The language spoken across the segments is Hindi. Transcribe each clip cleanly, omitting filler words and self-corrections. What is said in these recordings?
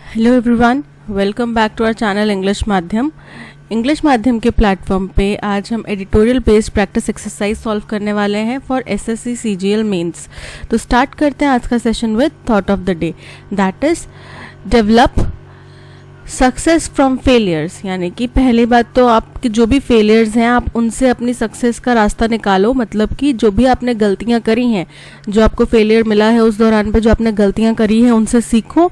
Hello everyone, welcome back to our channel English माध्यम के प्लेटफॉर्म पे आज हम editorial based practice exercise solve करने वाले हैं फॉर एसएससी सीजीएल मेंस। तो स्टार्ट करते हैं आज का session with thought of the day, that is develop success from failures. यानी कि पहली बात तो आपके जो भी फेलियर्स हैं आप उनसे अपनी सक्सेस का रास्ता निकालो। मतलब कि जो भी आपने गलतियां करी हैं, जो आपको फेलियर मिला है उस दौरान पे जो आपने गलतियां करी हैं उनसे सीखो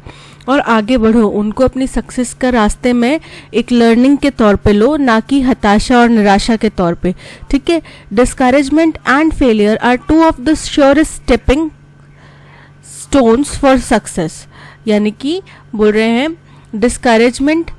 और आगे बढ़ो। उनको अपनी सक्सेस का रास्ते में एक लर्निंग के तौर पे लो, ना कि हताशा और निराशा के तौर पे। ठीक है। Discouragement and failure are two of the surest stepping stones for success. यानी कि बोल रहे हैं डिस्करेजमेंट,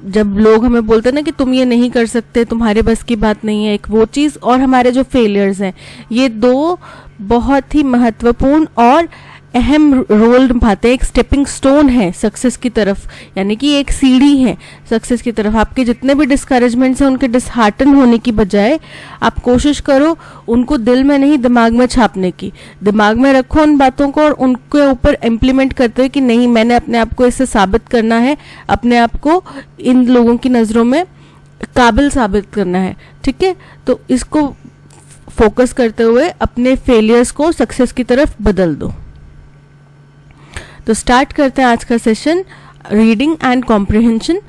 जब लोग हमें बोलते हैं ना कि तुम ये नहीं कर सकते, तुम्हारे बस की बात नहीं है, एक वो चीज़, और हमारे जो फेलियर्स हैं, ये दो बहुत ही महत्वपूर्ण और अहम रोल निभाते हैं। एक स्टेपिंग स्टोन है सक्सेस की तरफ, यानी कि एक सीढ़ी है सक्सेस की तरफ। आपके जितने भी डिस्करेजमेंट्स हैं उनके डिसहार्टन होने की बजाय आप कोशिश करो उनको दिल में नहीं दिमाग में छापने की। दिमाग में रखो उन बातों को और उनके ऊपर इम्प्लीमेंट करते हुए कि नहीं, मैंने अपने आप को इससे साबित करना है, अपने आप को इन लोगों की नज़रों में काबिल साबित करना है। ठीक है। तो इसको फोकस करते हुए अपने फेलियर्स को सक्सेस की तरफ बदल दो। तो स्टार्ट करते हैं आज का session, reading and comprehension.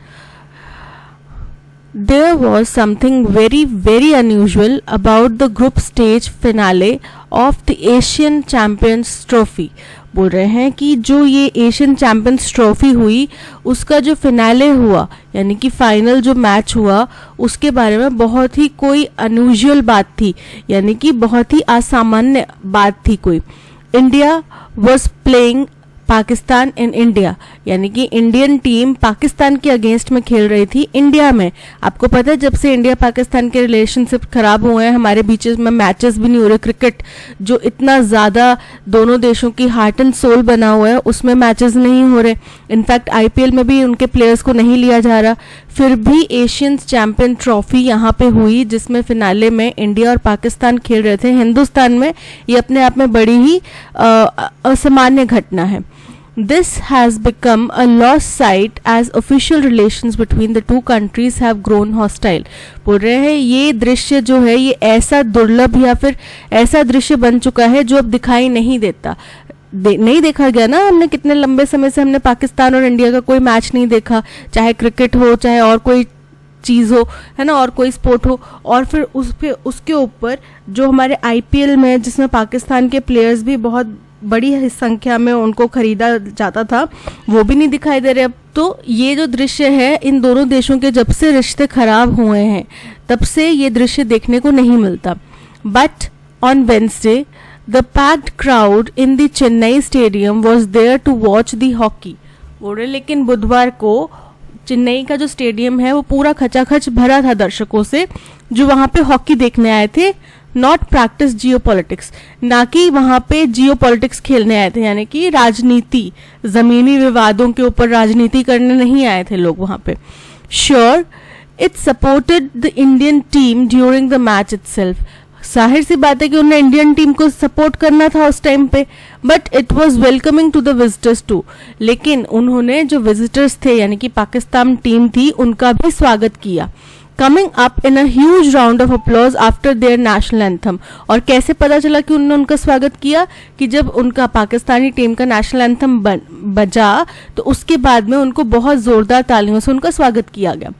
There was something very unusual about the group stage finale of the Asian Champions Trophy। बोल रहे हैं कि जो ये एशियन चैंपियंस ट्रॉफी हुई उसका जो फिनाले हुआ, यानी कि फाइनल जो मैच हुआ, उसके बारे में बहुत ही कोई अनयूजुअल बात थी, यानी कि बहुत ही असामान्य बात थी कोई। India was playing Pakistan in India, यानी कि इंडियन टीम पाकिस्तान के अगेंस्ट में खेल रही थी इंडिया में। आपको पता है जब से इंडिया पाकिस्तान के रिलेशनशिप खराब हुए हैं, हमारे बीच में मैचेस भी नहीं हो रहे। क्रिकेट जो इतना ज़्यादा दोनों देशों की हार्ट एंड सोल बना हुआ है, उसमें मैचेस नहीं हो रहे। इनफैक्ट आईपीएल में भी उनके प्लेयर्स को नहीं लिया जा रहा। फिर भी एशियन चैंपियन ट्रॉफी यहाँ पे हुई जिसमें फिनाले में इंडिया और पाकिस्तान खेल रहे थे हिंदुस्तान में। ये अपने आप में बड़ी ही असामान्य घटना है। This has become a lost sight as official relations between the two countries have grown hostile। बोल रहे हैं ये दृश्य जो है ये ऐसा दुर्लभ या फिर ऐसा दृश्य बन चुका है जो अब दिखाई नहीं देता। नहीं देखा गया ना, हमने कितने लंबे समय से हमने पाकिस्तान और इंडिया का कोई मैच नहीं देखा, चाहे क्रिकेट हो चाहे और कोई चीज़ हो, है ना, और कोई स्पोर्ट हो। और फिर उसके ऊपर जो हमारे आईपीएल में जिसमें पाकिस्तान के प्लेयर्स भी बहुत बड़ी संख्या में उनको खरीदा जाता था, वो भी नहीं दिखाई दे रहे अब। तो ये जो दृश्य है इन दोनों देशों के जब से रिश्ते खराब हुए हैं तब से ये दृश्य देखने को नहीं मिलता। But on Wednesday the packed crowd in the Chennai stadium was there to watch the hockey. बोल रहे लेकिन बुधवार को चेन्नई का जो स्टेडियम है वो पूरा खचाखच भरा था दर्शकों से जो वहां पे हॉकी देखने आए थे। नॉट प्रैक्टिस जियोपॉलिटिक्स, ना कि वहां पे जियोपॉलिटिक्स खेलने आए थे, यानी कि राजनीति, जमीनी विवादों के ऊपर राजनीति करने नहीं आए थे लोग वहां पे। Sure it supported the Indian team during the match itself. जाहिर सी बात है कि उन्हें इंडियन टीम को सपोर्ट करना था उस टाइम पे, but it was welcoming to the visitors too. लेकिन उन्होंने जो विजिटर्स थे यानी कि पाकिस्तान टीम थी उनका भी स्वागत किया। Coming up in a huge round of applause after their national anthem. और कैसे पता चला कि उन्होंने उनका स्वागत किया कि जब उनका पाकिस्तानी टीम का नेशनल एंथम बजा तो उसके बाद में उनको बहुत जोरदार तालियों से उनका स्वागत किया गया।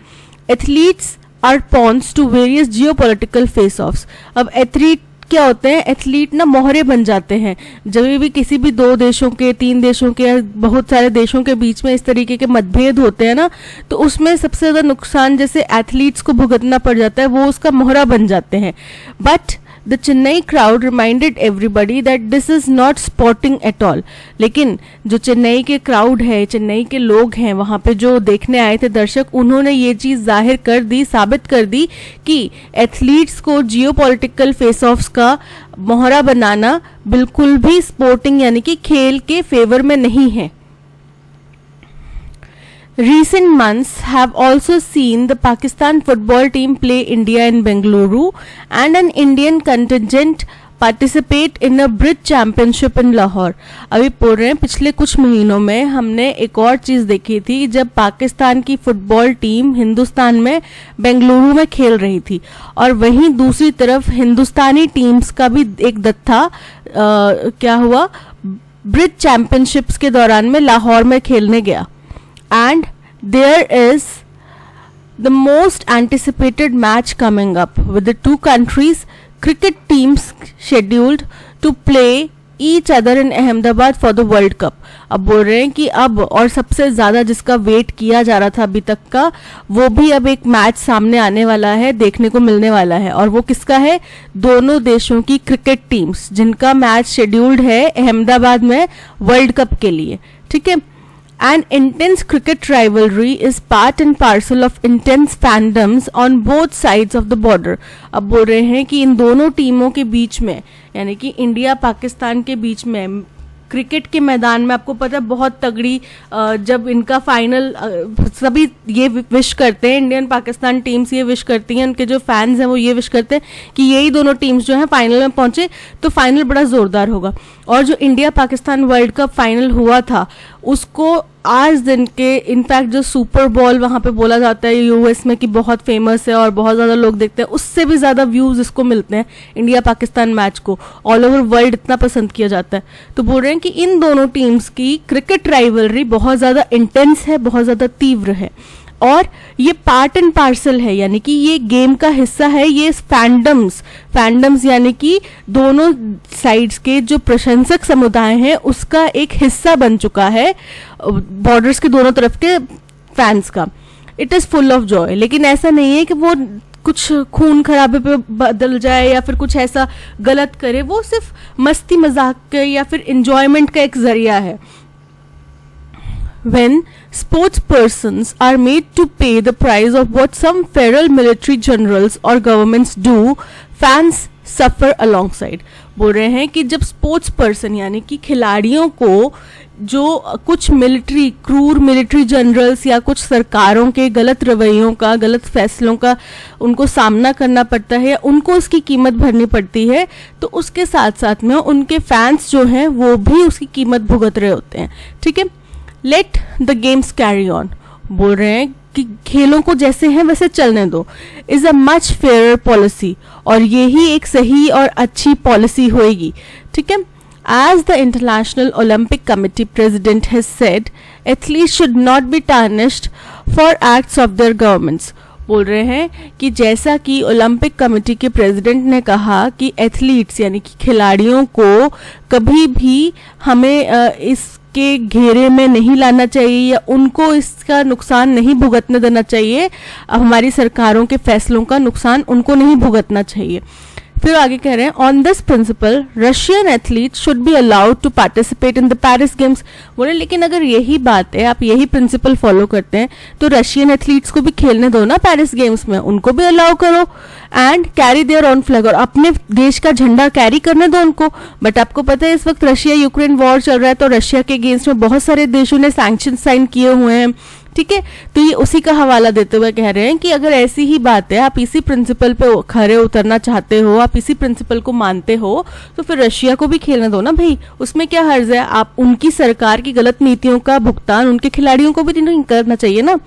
Athletes are pawns to various geopolitical face offs. अब एथलीट क्या होते हैं, एथलीट ना मोहरे बन जाते हैं जब भी किसी भी दो देशों के, तीन देशों के, बहुत सारे देशों के बीच में इस तरीके के मतभेद होते हैं ना, तो उसमें सबसे ज्यादा नुकसान जैसे एथलीट्स को भुगतना पड़ जाता है, वो उसका मोहरा बन जाते हैं। But the Chennai crowd reminded everybody that this is not sporting at all. लेकिन जो चेन्नई के क्राउड है, चेन्नई के लोग हैं वहां पे जो देखने आए थे दर्शक, उन्होंने ये चीज जाहिर कर दी, साबित कर दी कि एथलीट्स को जियोपॉलिटिकल फेस ऑफ्स का मोहरा बनाना बिल्कुल भी स्पोर्टिंग यानी कि खेल के फेवर में नहीं है। Recent months have also seen the Pakistan football team play India in Bengaluru and an Indian contingent participate in a bridge championship इन लाहौर। अभी बोल रहे हैं पिछले कुछ महीनों में हमने एक और चीज देखी थी जब पाकिस्तान की फुटबॉल टीम हिंदुस्तान में बेंगलुरु में खेल रही थी, और वहीं दूसरी तरफ हिंदुस्तानी टीम्स का भी एक दत्था क्या हुआ, ब्रिज चैंपियनशिप्स के दौरान में लाहौर में खेलने गया। And there is the most anticipated match coming up with the two countries cricket teams scheduled to play each other in Ahmedabad for the World Cup। अब बोल रहे हैं कि अब और सबसे ज्यादा जिसका वेट किया जा रहा था अभी तक का, वो भी अब एक मैच सामने आने वाला है, देखने को मिलने वाला है। और वो किसका है? दोनों देशों की क्रिकेट टीम्स जिनका मैच शेड्यूल्ड है अहमदाबाद में वर्ल्ड कप के लिए। ठीक है। An intense cricket rivalry is part and parcel of intense fandoms on both sides of the border। अब बोल रहे हैं कि इन दोनों टीमों के बीच में, यानी कि इंडिया पाकिस्तान के बीच में क्रिकेट के मैदान में, आपको पता है बहुत तगड़ी जब इनका फाइनल सभी ये विश करते हैं, इंडियन पाकिस्तान टीम्स ये विश करती हैं, उनके जो फैंस हैं वो ये विश करते हैं कि यही दोनों टीम्स जो हैं फाइनल में पहुंचे तो फाइनल बड़ा जोरदार होगा। और जो India Pakistan world cup final हुआ था उसको आज दिन के, इनफैक्ट जो सुपर बॉल वहां पे बोला जाता है यूएस में कि बहुत फेमस है और बहुत ज्यादा लोग देखते हैं, उससे भी ज्यादा व्यूज इसको मिलते हैं इंडिया पाकिस्तान मैच को, ऑल ओवर वर्ल्ड इतना पसंद किया जाता है। तो बोल रहे हैं कि इन दोनों टीम्स की क्रिकेट राइवलरी बहुत ज्यादा इंटेंस है, बहुत ज्यादा तीव्र है, और ये पार्ट एंड पार्सल है, यानी कि ये गेम का हिस्सा है। ये फैंडम्स यानी कि दोनों साइड्स के जो प्रशंसक समुदाय हैं उसका एक हिस्सा बन चुका है, बॉर्डर्स के दोनों तरफ के फैंस का। It is full of Joy. लेकिन ऐसा नहीं है कि वो कुछ खून खराबे पे बदल जाए या फिर कुछ ऐसा गलत करे, वो सिर्फ मस्ती मजाक या फिर एंजॉयमेंट का एक जरिया है। When sports persons are made to pay the price of what some feral military generals or governments do, fans suffer alongside। बोल रहे हैं कि जब स्पोर्ट्स पर्सन यानी कि खिलाड़ियों को जो कुछ क्रूर मिलिट्री जनरल्स या कुछ सरकारों के गलत रवैयों का, गलत फैसलों का उनको सामना करना पड़ता है, उनको उसकी कीमत भरनी पड़ती है, तो उसके साथ साथ में उनके फैंस जो हैं वो भी उसकी कीमत भुगत रहे होते हैं। ठीक है। Let the games carry on. बोल रहे हैं कि खेलों को जैसे हैं वैसे चलने दो, is a much fair policy, और यही एक सही और अच्छी पॉलिसी होएगी। ठीक है। As the International Olympic Committee president has said, athletes should not be tarnished for acts of their governments. बोल रहे हैं कि जैसा कि ओलंपिक कमेटी के प्रेसिडेंट ने कहा कि एथलीट्स यानी कि खिलाड़ियों को कभी भी हमें इसके घेरे में नहीं लाना चाहिए या उनको इसका नुकसान नहीं भुगतने देना चाहिए, हमारी सरकारों के फैसलों का नुकसान उनको नहीं भुगतना चाहिए। फिर आगे कह रहे हैं, on this principle Russian athlete should be allowed to participate in the Paris games. बोले लेकिन अगर यही बात है, आप यही प्रिंसिपल फॉलो करते हैं, तो रशियन एथलीट्स को भी खेलने दो ना पेरिस गेम्स में, उनको भी अलाउ करो, and carry their on flag, और अपने देश का झंडा कैरी करने दो उनको। बट आपको पता है इस वक्त रशिया यूक्रेन वॉर चल रहा है, तो रशिया के अगेंस्ट में बहुत सारे देशों ने सैंक्शन साइन किए हुए हैं। ठीक है। तो ये उसी का हवाला देते हुए कह रहे हैं कि अगर ऐसी ही बात है, आप इसी प्रिंसिपल पे खरे उतरना चाहते हो, आप इसी प्रिंसिपल को मानते हो, तो फिर रशिया को भी खेलने दो ना भाई, उसमें क्या हर्ज है। आप उनकी सरकार की गलत नीतियों का भुगतान उनके खिलाड़ियों को भी नहीं करना चाहिए ना।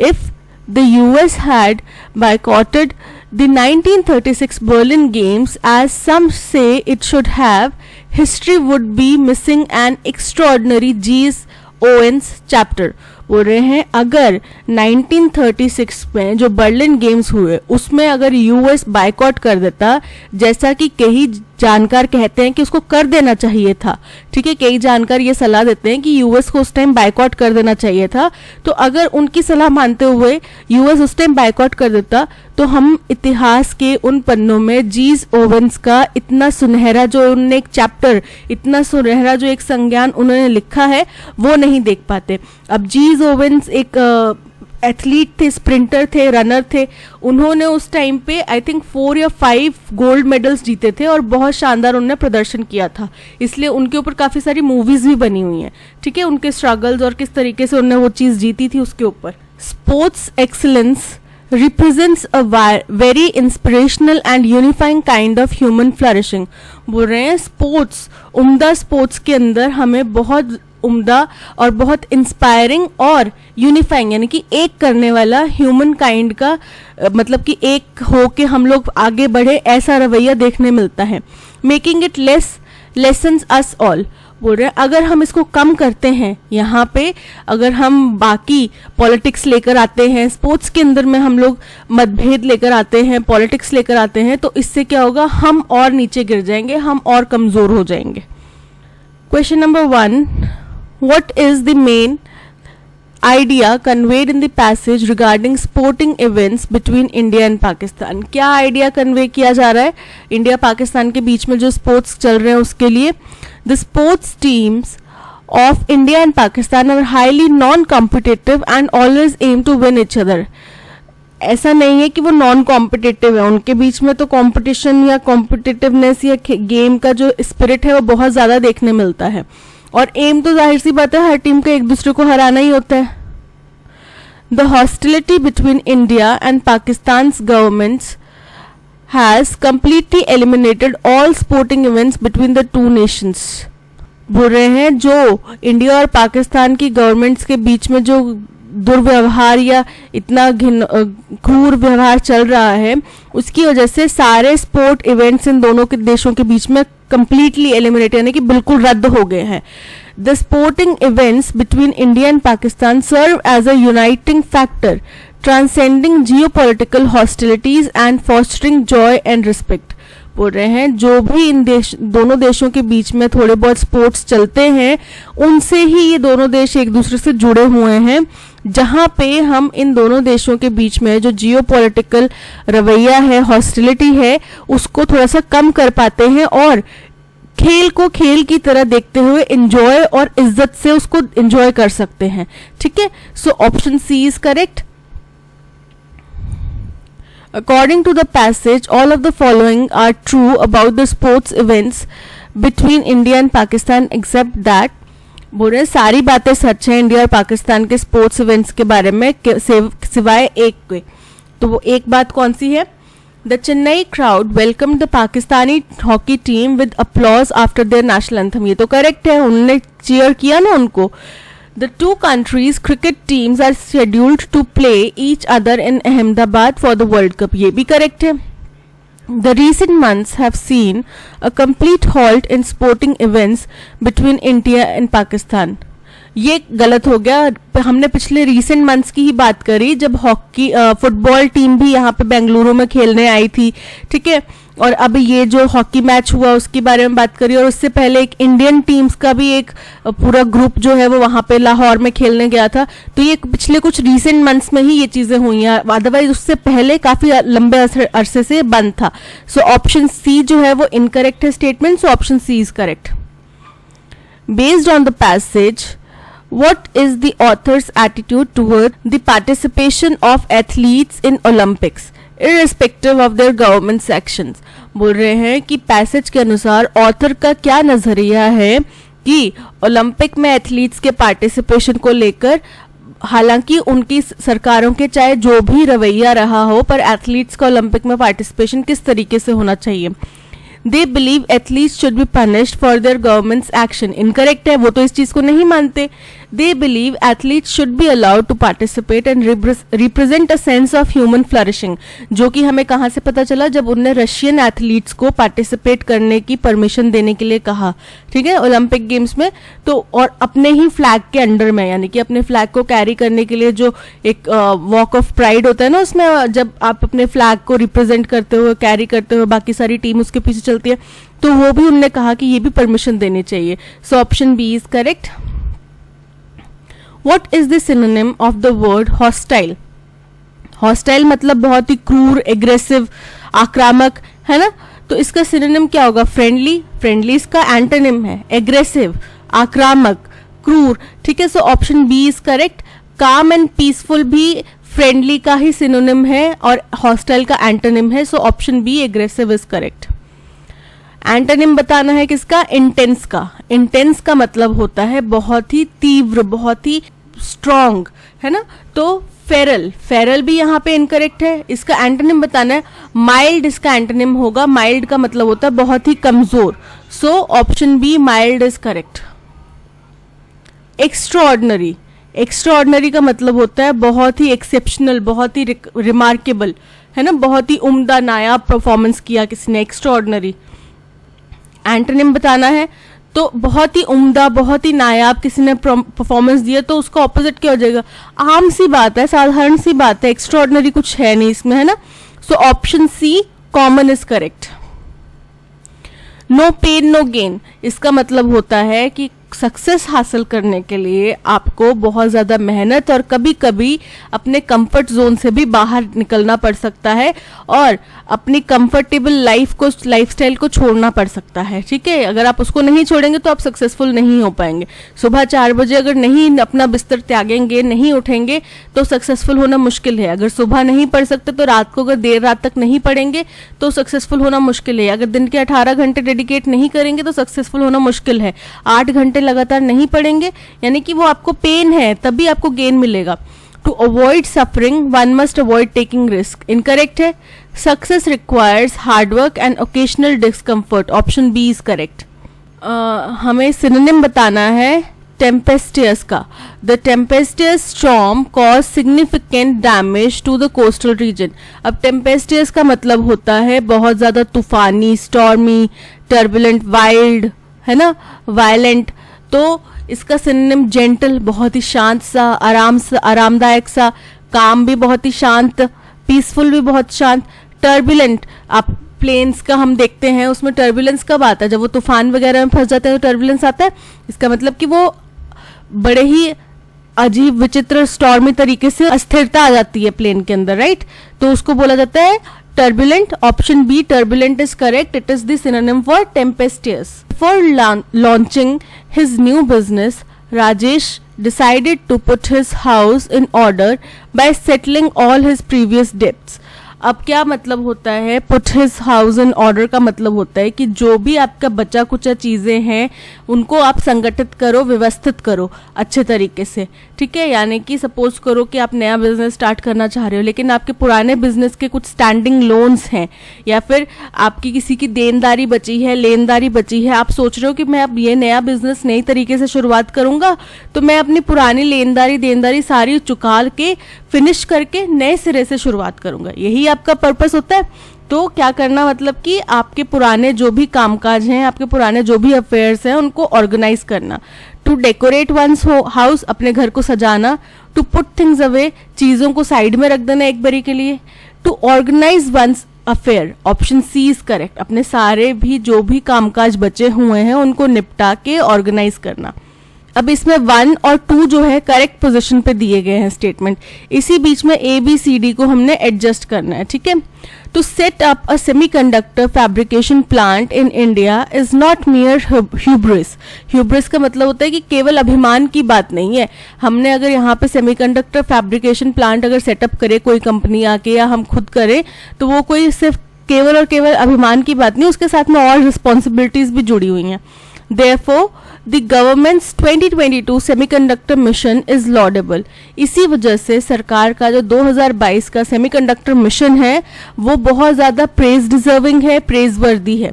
If the US had बायकॉटेड the 1936 Berlin Games, as some say it should have, history would be missing an extraordinary G.S. Owens chapter। बोल रहे हैं अगर 1936 में जो बर्लिन गेम्स हुए उसमें अगर यूएस बायकॉट कर देता, जैसा कि कई जानकार कहते हैं कि उसको कर देना चाहिए था। ठीक है। कई जानकार ये सलाह देते हैं कि यूएस को उस टाइम बायकॉट कर देना चाहिए था, तो अगर उनकी सलाह मानते हुए यूएस उस टाइम बायकॉट कर देता, तो हम इतिहास के उन पन्नों में जीज ओवेंस का इतना सुनहरा जो उन्होंने एक चैप्टर, इतना सुनहरा जो एक संज्ञान उन्होंने लिखा है वो नहीं देख पाते। अब जीज ओवेंस एक एथलीट थे, स्प्रिंटर थे, रनर थे, उन्होंने उस टाइम पे आई थिंक 4 या 5 गोल्ड मेडल्स जीते थे और बहुत शानदार उन्होंने प्रदर्शन किया था, इसलिए उनके ऊपर काफी सारी मूवीज भी बनी हुई हैं। ठीक है। उनके स्ट्रगल्स और किस तरीके से उन्होंने वो चीज जीती थी उसके ऊपर। Sports excellence represents a very inspirational and unifying kind of human flourishing। बोल रहे हैं स्पोर्ट्स, उम्दा स्पोर्ट्स के अंदर हमें बहुत उम्दा और बहुत इंस्पायरिंग और यूनिफाइंग यानी कि एक करने वाला ह्यूमन काइंड का मतलब कि एक हो के हम लोग आगे बढ़े ऐसा रवैया देखने मिलता है। Making it lessons us all. बोल रहे हैं अगर हम इसको कम करते हैं, यहाँ पे अगर हम बाकी पॉलिटिक्स लेकर आते हैं, स्पोर्ट्स के अंदर में हम लोग मतभेद लेकर आते हैं, पॉलिटिक्स लेकर आते हैं, तो इससे क्या होगा, हम और नीचे गिर जाएंगे, हम और कमजोर हो जाएंगे। Question number 1, what is the main idea conveyed in the passage regarding sporting events between India and Pakistan. क्या आइडिया कन्वे किया जा रहा है इंडिया पाकिस्तान के बीच में जो स्पोर्ट्स चल रहे हैं उसके लिए? The sports teams of India and Pakistan are highly non competitive and always aim to win each other. ऐसा नहीं है कि वो नॉन कॉम्पिटिटिव है, उनके बीच में तो कंपटीशन या कॉम्पिटिटिवनेस या गेम का जो स्पिरिट है वो बहुत ज्यादा देखने मिलता है। और एम तो जाहिर सी बात है हर टीम का एक दूसरे को हराना ही होता है। The hostility between India and Pakistan governments has completely eliminated all sporting events between the two nations. बोल रहे हैं जो इंडिया और पाकिस्तान की गवर्नमेंट्स के बीच में जो दुर्व्यवहार या इतना क्रूर व्यवहार चल रहा है उसकी वजह से सारे स्पोर्ट इवेंट्स इन दोनों के देशों के बीच में कंप्लीटली एलिमिनेट यानी कि बिल्कुल रद्द हो गए हैं। The sporting events between India and Pakistan serve as a uniting factor transcending geopolitical hostilities and fostering joy and respect. बोल रहे हैं जो भी इन दोनों देशों के बीच में थोड़े बहुत स्पोर्ट्स चलते हैं उनसे ही ये दोनों देश एक दूसरे से जुड़े हुए हैं, जहां पे हम इन दोनों देशों के बीच में जो जियोपॉलिटिकल रवैया है, हॉस्टिलिटी है, उसको थोड़ा सा कम कर पाते हैं और खेल को खेल की तरह देखते हुए एंजॉय और इज्जत से उसको एंजॉय कर सकते हैं। ठीक है, so option C is correct. According to the passage, all of the following are true about the sports events between India and Pakistan except that। बोल रहे सारी बातें सच हैं इंडिया और पाकिस्तान के स्पोर्ट्स इवेंट्स के बारे में सिवाय एक के। तो वो एक बात कौन सी है? The Chennai crowd welcome the Pakistani hockey team with applause after their national anthem. ये तो करेक्ट है, उन्होंने चीयर किया ना उनको। The two countries' cricket teams are scheduled to play each other in Ahmedabad for the World Cup। ये भी करेक्ट है। The recent months have seen a complete halt in sporting events between India and Pakistan। ये गलत हो गया। हमने पिछले रीसेंट मंथ्स की ही बात करी जब हॉकी फुटबॉल टीम भी यहाँ पे बेंगलुरु में खेलने आई थी। ठीक है, और अब ये जो हॉकी मैच हुआ उसके बारे में बात करी, और उससे पहले एक इंडियन टीम्स का भी एक पूरा ग्रुप जो है वो वहां पे लाहौर में खेलने गया था। तो ये पिछले कुछ रीसेंट मंथ्स में ही ये चीजें हुई हैं, अदरवाइज उससे पहले काफी लंबे अरसे से बंद था। सो ऑप्शन सी जो है वो इनकरेक्ट है statement. So option C is correct. Based on the passage, what is the author's attitude toward the participation of athletes in Olympics irrespective of their government actions? बोल रहे हैं कि पैसेज के अनुसार ऑथर का क्या नजरिया है कि ओलंपिक में एथलीट्स के पार्टिसिपेशन को लेकर, हालांकि उनकी सरकारों के चाहे जो भी रवैया रहा हो, पर एथलीट्स का ओलंपिक में पार्टिसिपेशन किस तरीके से होना चाहिए। They believe athletes should be punished for their government's action। Incorrect है, वो तो इस चीज को नहीं मानते। They believe athletes should be allowed to participate and represent a sense of human flourishing। जो कि हमें कहाँ से पता चला? जब उनने रशियन एथलीट्स को पार्टिसिपेट करने की परमिशन देने के लिए कहा, ठीक है, ओलंपिक गेम्स में। तो और अपने ही फ्लैग के अंडर में, यानी कि अपने फ्लैग को कैरी करने के लिए जो एक वॉक ऑफ प्राइड होता है ना, उसमें जब आप अपने फ्लैग को रिप्रेजेंट करते हुए, कैरी करते हुए, बाकी सारी टीम उसके पीछे चलती है, तो वो भी उनने कहा कि ये भी परमिशन देनी चाहिए। So option B is correct. What is the synonym of the word hostile? Hostile मतलब बहुत ही क्रूर, एग्रेसिव, आक्रामक, है ना। तो इसका सिनोनिम क्या होगा? फ्रेंडली। फ्रेंडली इसका एंटोनिम है एग्रेसिव, आक्रामक, क्रूर। ठीक है, so option B is correct. Calm and peaceful भी फ्रेंडली का ही सिनोनिम है और हॉस्टाइल का एंटोनिम है। So option B aggressive is correct. Antonym बताना है किसका? इंटेंस का। इंटेंस का मतलब होता है बहुत ही तीव्र, बहुत ही स्ट्रॉन्ग, है ना, तो फेरल, फेरल भी यहाँ पे इनकरेक्ट है। इसका एंटोनिम बताना है, माइल्ड इसका एंटोनिम होगा, माइल्ड का मतलब होता है बहुत ही कमजोर, so option B mild is correct. Extraordinary, extraordinary का मतलब होता है बहुत ही एक्सेप्शनल, बहुत ही रिमार्केबल, है ना, बहुत ही उम्दा नायाब परफॉर्मेंस किया किसी ने, एक्स्ट्राऑर्डिनरी। एंटोनिम बताना है तो बहुत ही उम्दा, बहुत ही नायाब किसी ने परफॉर्मेंस दिया, तो उसका ऑपोजिट क्या हो जाएगा? आम सी बात है, साधारण सी बात है, एक्स्ट्राऑर्डिनरी कुछ है नहीं इसमें, है ना, so option C common is correct. No pain no gain, इसका मतलब होता है कि सक्सेस हासिल करने के लिए आपको बहुत ज़्यादा मेहनत और कभी कभी अपने कंफर्ट जोन से भी बाहर निकलना पड़ सकता है और अपनी कंफर्टेबल लाइफस्टाइल को छोड़ना पड़ सकता है, ठीक है। अगर आप उसको नहीं छोड़ेंगे तो आप सक्सेसफुल नहीं हो पाएंगे। सुबह 4 बजे अगर नहीं अपना बिस्तर त्यागेंगे, नहीं उठेंगे, तो सक्सेसफुल होना मुश्किल है। अगर सुबह नहीं पढ़ सकते तो रात को अगर देर रात तक नहीं पढ़ेंगे तो सक्सेसफुल होना मुश्किल है। अगर दिन के 18 घंटे डेडिकेट नहीं करेंगे तो सक्सेसफुल होना मुश्किल है। 8 घंटे लगातार नहीं पढ़ेंगे, यानी कि वो आपको पेन है, तभी आपको गेन मिलेगा। To avoid suffering one must avoid taking risk, incorrect है। Success requires hard work and occasional discomfort, option B is correct. हमें सिनोनिम बताना है टेम्पेस्टियस का। The tempestuous storm cause significant damage to the coastal region. अब टेम्पेस्टियस का मतलब होता है बहुत ज्यादा तूफानी, स्टॉर्मी, टर्बुलेंट, वाइल्ड, है ना, वायलेंट। तो इसका सिनोनिम जेंटल, बहुत ही शांत सा, आरामदायक सा, काम भी बहुत ही शांत, पीसफुल भी बहुत शांत। टर्बुलेंट, आप प्लेन्स का हम देखते हैं उसमें टर्बुलेंस कब आता है? जब वो तूफान वगैरह में फंस जाते हैं तो टर्बुलेंस आता है। इसका मतलब कि वो बड़े ही अजीब विचित्र स्टॉर्मी तरीके से अस्थिरता आ जाती है प्लेन के अंदर, राइट, तो उसको बोला जाता है turbulent. Option B, turbulent is correct. It is the synonym for tempestuous. Before launching his new business, Rajesh decided to put his house in order by settling all his previous debts. अब क्या मतलब होता है put his house in order का मतलब होता है कि जो भी आपका बचा कुचा चीजें हैं उनको आप संगठित करो, व्यवस्थित करो अच्छे तरीके से, ठीक है। यानी कि सपोज करो कि आप नया बिजनेस स्टार्ट करना चाह रहे हो लेकिन आपके पुराने बिजनेस के कुछ स्टैंडिंग लोन्स हैं या फिर आपकी किसी की देनदारी बची है, लेनदारी बची है। आप सोच रहे हो कि मैं अब ये नया बिजनेस नई तरीके से शुरुआत करूंगा तो मैं अपनी पुरानी लेनदारी देनदारी सारी चुका के फिनिश करके नए सिरे से शुरुआत करूंगा, यही आपका पर्पस होता है। तो क्या करना, मतलब कि आपके पुराने जो भी कामकाज हैं, आपके पुराने जो भी अफेयर्स हैं उनको ऑर्गेनाइज करना। टू डेकोरेट वंस हाउस, अपने घर को सजाना। टू पुट थिंग्स अवे, चीजों को साइड में रख देना एक बारी के लिए। To organise once affair, option C is correct. अपने सारे भी जो भी कामकाज बचे हुए हैं उनको निपटा के ऑर्गेनाइज करना। अब इसमें 1 और 2 जो है करेक्ट पोजीशन पे दिए गए हैं स्टेटमेंट, इसी बीच में ABCD को हमने एडजस्ट करना है, ठीक है। To set up a semiconductor fabrication plant in India is not mere hubris. Hubris का मतलब होता है कि केवल अभिमान की बात नहीं है। हमने अगर यहाँ पे सेमीकंडक्टर फैब्रिकेशन प्लांट अगर सेटअप करे कोई कंपनी आके या हम खुद करें तो वो कोई सिर्फ केवल और केवल अभिमान की बात नहीं, उसके साथ में और रिस्पॉन्सिबिलिटीज भी जुड़ी हुई हैं। Therefore, the government's 2022 semiconductor mission is laudable. इसी वजह से सरकार का जो 2022 का सेमीकंडक्टर मिशन है वो बहुत ज्यादा प्रेज डिजर्विंग है, प्रेजवर्दी है।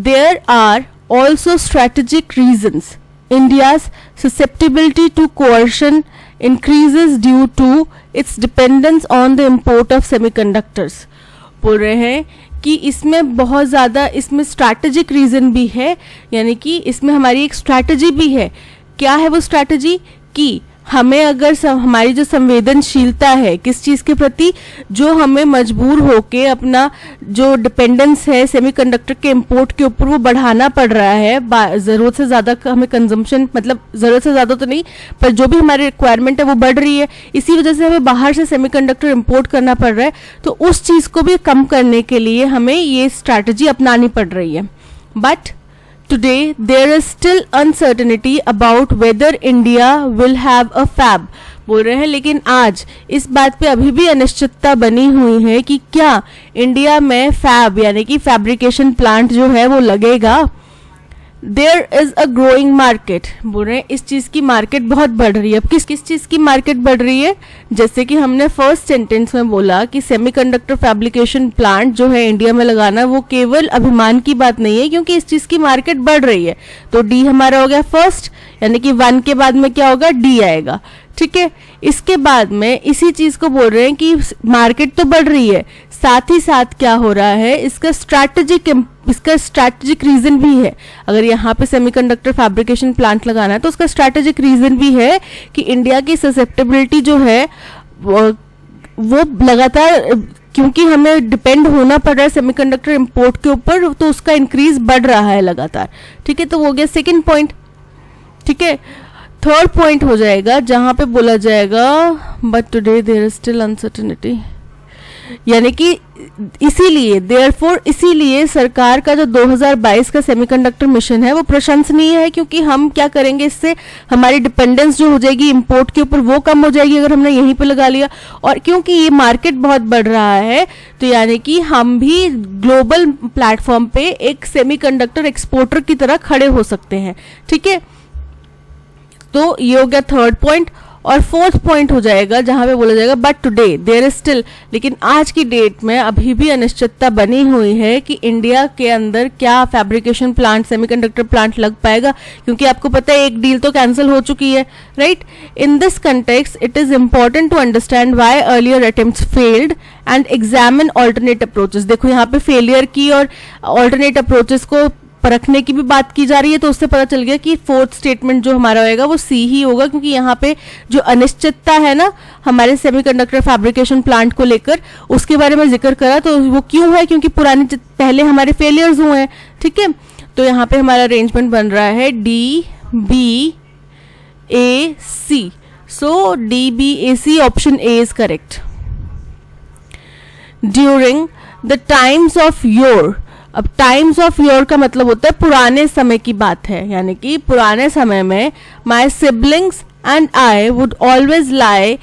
There are also strategic reasons. India's susceptibility to coercion increases due to its dependence on the import of semiconductors. बोल रहे हैं कि इसमें बहुत ज़्यादा इसमें स्ट्रैटेजिक रीज़न भी है, यानी कि इसमें हमारी एक स्ट्रैटेजी भी है। क्या है वो स्ट्रैटेजी? कि हमें अगर हमारी जो संवेदनशीलता है किस चीज़ के प्रति, जो हमें मजबूर होके अपना जो डिपेंडेंस है सेमीकंडक्टर के इंपोर्ट के ऊपर वो बढ़ाना पड़ रहा है, ज़रूरत से ज़्यादा हमें कंजम्पशन, मतलब ज़रूरत से ज़्यादा तो नहीं पर जो भी हमारी रिक्वायरमेंट है वो बढ़ रही है, इसी वजह से हमें बाहर से सेमीकंडक्टर इंपोर्ट करना पड़ रहा है। तो उस चीज़ को भी कम करने के लिए हमें ये स्ट्रैटेजी अपनानी पड़ रही है। But Today, there is still uncertainty about whether India will have a fab. बोल रहे हैं लेकिन आज इस बात पे अभी भी अनिश्चितता बनी हुई है कि क्या इंडिया में फैब यानी कि फैब्रिकेशन प्लांट जो है वो लगेगा। There is a growing market, बोल रहे हैं इस चीज की मार्केट बहुत बढ़ रही है। अब किस किस चीज की मार्केट बढ़ रही है, जैसे कि हमने फर्स्ट सेंटेंस में बोला कि सेमीकंडक्टर फैब्रिकेशन प्लांट जो है इंडिया में लगाना वो केवल अभिमान की बात नहीं है, क्योंकि इस चीज की मार्केट बढ़ रही है। तो डी हमारा हो गया फर्स्ट, यानी कि 1 के बाद में क्या होगा, डी आएगा। ठीक है, इसके बाद में इसी चीज को बोल रहे हैं कि मार्केट तो बढ़ रही है, साथ ही साथ क्या हो रहा है, इसका स्ट्रैटेजिक रीजन भी है। अगर यहाँ पे सेमीकंडक्टर फैब्रिकेशन प्लांट लगाना है तो उसका स्ट्रैटेजिक रीजन भी है कि इंडिया की ससेप्टेबिलिटी जो है वो लगातार, क्योंकि हमें डिपेंड होना पड़ रहा है सेमीकंडक्टर इंपोर्ट के ऊपर, तो उसका इंक्रीज बढ़ रहा है लगातार। ठीक है, तो वो हो गया सेकेंड पॉइंट। ठीक है, थर्ड पॉइंट हो जाएगा जहां पे बोला जाएगा but today there is still uncertainty, यानी कि इसीलिए सरकार का जो 2022 का सेमीकंडक्टर मिशन है वो प्रशंसनीय है, क्योंकि हम क्या करेंगे, इससे हमारी डिपेंडेंस जो हो जाएगी इंपोर्ट के ऊपर वो कम हो जाएगी अगर हमने यहीं पे लगा लिया। और क्योंकि ये मार्केट बहुत बढ़ रहा है तो यानी कि हम भी ग्लोबल प्लेटफॉर्म पे एक सेमीकंडक्टर एक्सपोर्टर की तरह खड़े हो सकते हैं। ठीक है, तो ये हो गया थर्ड पॉइंट। और फोर्थ पॉइंट हो जाएगा जहां पे बोला जाएगा but today there is still, लेकिन आज की डेट में अभी भी अनिश्चितता बनी हुई है कि इंडिया के अंदर क्या फैब्रिकेशन प्लांट, सेमीकंडक्टर प्लांट लग पाएगा, क्योंकि आपको पता है एक डील तो कैंसिल हो चुकी है, right. In this context it is important to understand why earlier attempts failed and examine alternate approaches. देखो यहाँ पे फेलियर की और ऑल्टरनेट अप्रोचेस को परखने की भी बात की जा रही है, तो उससे पता चल गया कि फोर्थ स्टेटमेंट जो हमारा होगा वो सी ही होगा, क्योंकि यहाँ पे जो अनिश्चितता है ना हमारे सेमीकंडक्टर फैब्रिकेशन प्लांट को लेकर, उसके बारे में जिक्र करा, तो वो क्यों है, क्योंकि पहले हमारे फेलियर्स हुए हैं। ठीक है, तो यहाँ पे हमारा अरेंजमेंट बन रहा है D B A C, so D B A C option A is correct. During the times of yore, अब टाइम्स ऑफ योर का मतलब होता है पुराने समय की बात है, यानी कि पुराने समय में my siblings and I would always lie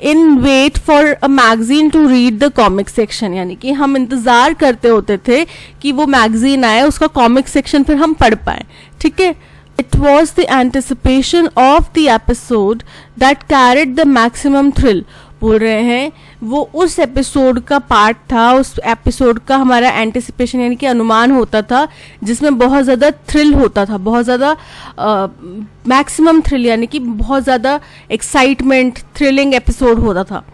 in wait for a magazine to read the comic section, यानी कि हम इंतजार करते होते थे कि वो मैगजीन आए, उसका कॉमिक सेक्शन फिर हम पढ़ पाए। ठीक है, it was the anticipation of the episode that carried the maximum thrill, बोल रहे हैं वो उस एपिसोड का पार्ट था, उस एपिसोड का हमारा एंटिसिपेशन यानी कि अनुमान होता था, जिसमें बहुत ज़्यादा थ्रिल होता था, बहुत ज़्यादा मैक्सिमम थ्रिल यानी कि बहुत ज़्यादा एक्साइटमेंट, थ्रिलिंग एपिसोड होता था।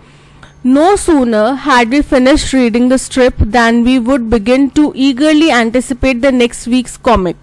No sooner had we finished reading the strip than we would begin to eagerly anticipate the next week's comic.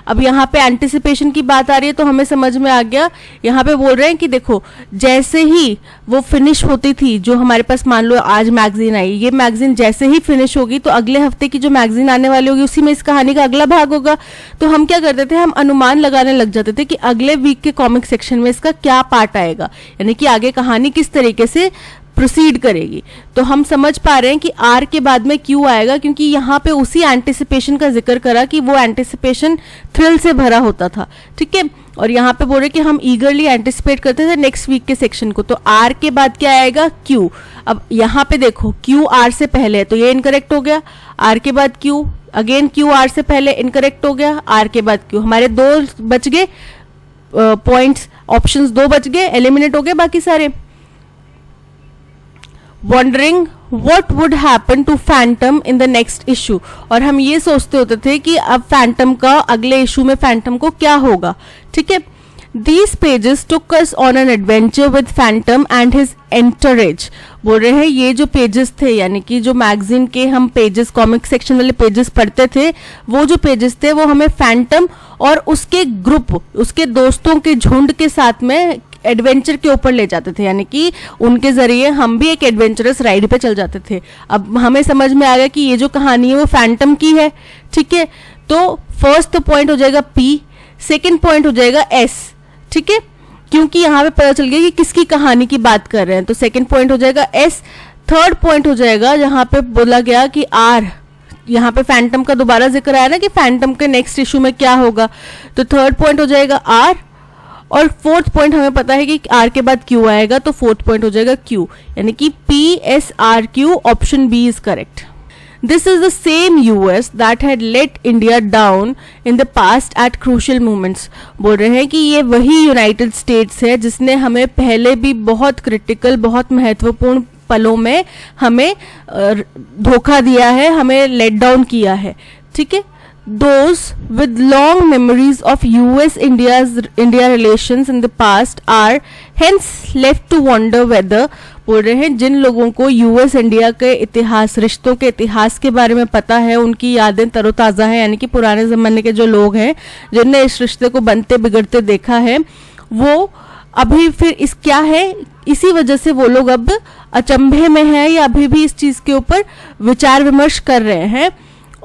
अब यहाँ पे एंटिसिपेशन की बात आ रही है तो हमें समझ में आ गया, यहाँ पे बोल रहे हैं कि देखो जैसे ही वो फिनिश होती थी, जो हमारे पास मान लो आज मैगजीन आई, ये मैगजीन जैसे ही फिनिश होगी तो अगले हफ्ते की जो मैगजीन आने वाली होगी उसी में इस कहानी का अगला भाग होगा। तो हम क्या करते थे, हम अनुमान लगाने लग जाते थे कि अगले वीक के कॉमिक सेक्शन में इसका क्या पार्ट आएगा, यानी कि आगे कहानी किस तरीके से प्रोसीड करेगी। तो हम समझ पा रहे हैं कि आर के बाद में क्यू आएगा, क्योंकि यहाँ पे उसी एंटिसिपेशन का जिक्र करा कि वो एंटिसिपेशन थ्रिल से भरा होता था। ठीक है, और यहाँ पे बोल रहे कि हम ईगरली एंटिसिपेट करते थे नेक्स्ट वीक के सेक्शन को, तो आर के बाद क्या आएगा, क्यू। अब यहाँ पे देखो क्यू आर से पहले है तो ये इनकरेक्ट हो गया, आर के बाद क्यू, अगेन क्यू आर से पहले इनकरेक्ट हो गया, आर के बाद क्यू, हमारे दो बच गए पॉइंट्स, ऑप्शंस दो बच गए, एलिमिनेट हो गए बाकी सारे। Wondering what would happen to Phantom in the next issue, और हम ये सोचते होते थे कि अब फैंटम का अगले इशू में फैंटम को क्या होगा। ठीक है, These pages took us on an adventure with Phantom and his entourage, बोल रहे हैं ये जो पेजेस थे यानी कि जो मैगजीन के हम पेजेस, कॉमिक सेक्शन वाले पेजेस पढ़ते थे, वो जो पेजेस थे वो हमें फैंटम और उसके ग्रुप, उसके दोस्तों के झुंड के साथ में एडवेंचर के ऊपर ले जाते थे, यानी कि उनके जरिए हम भी एक एडवेंचरस राइड पे चल जाते थे। अब हमें समझ में आ गया कि ये जो कहानी है वो फैंटम की है। ठीक है, तो फर्स्ट पॉइंट हो जाएगा पी, सेकंड पॉइंट हो जाएगा एस। ठीक है, क्योंकि यहाँ पे पता चल गया कि किसकी कहानी की बात कर रहे हैं, तो सेकंड पॉइंट हो जाएगा एस। थर्ड पॉइंट हो जाएगा जहाँ पे बोला गया कि आर, यहाँ पे फैंटम का दोबारा जिक्र आया ना कि फैंटम के नेक्स्ट इशू में क्या होगा, तो थर्ड पॉइंट हो जाएगा आर। और फोर्थ पॉइंट हमें पता है कि आर के बाद क्यू आएगा, तो फोर्थ पॉइंट हो जाएगा क्यू, यानी कि P S R Q, option B is correct. This is the same US that had let India down in the past at crucial moments. बोल रहे हैं कि ये वही यूनाइटेड स्टेट्स है जिसने हमें पहले भी बहुत क्रिटिकल, बहुत महत्वपूर्ण पलों में हमें धोखा दिया है, हमें लेट डाउन किया है. ठीक है. Those with long memories of US-India relations in the past are hence left to wonder whether, बोल रहे हैं जिन लोगों को यूएस इंडिया के इतिहास, रिश्तों के इतिहास के बारे में पता है, उनकी यादें तरोताज़ा हैं, यानी कि पुराने ज़माने के जो लोग हैं जिनने इस रिश्ते को बनते बिगड़ते देखा है, वो अभी फिर इस क्या है, इसी वजह से वो लोग अब अचंभे में हैं या अभी भी इस चीज़ के ऊपर विचार विमर्श कर रहे हैं.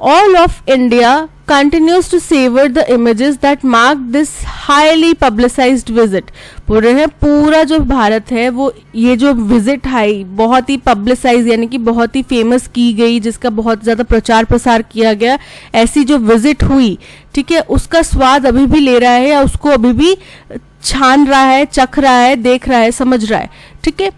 All of India continues to savor the images that mark this highly publicized visit. बोल रहे हैं पूरा जो भारत है वो ये जो विजिट है बहुत ही पब्लिसाइज, यानी कि बहुत ही फेमस की गई, जिसका बहुत ज़्यादा प्रचार प्रसार किया गया, ऐसी जो विजिट हुई, ठीक है, उसका स्वाद अभी भी ले रहा है या उसको अभी भी छान रहा है, चख रहा है, देख रहा है, समझ रहा है. ठीक है.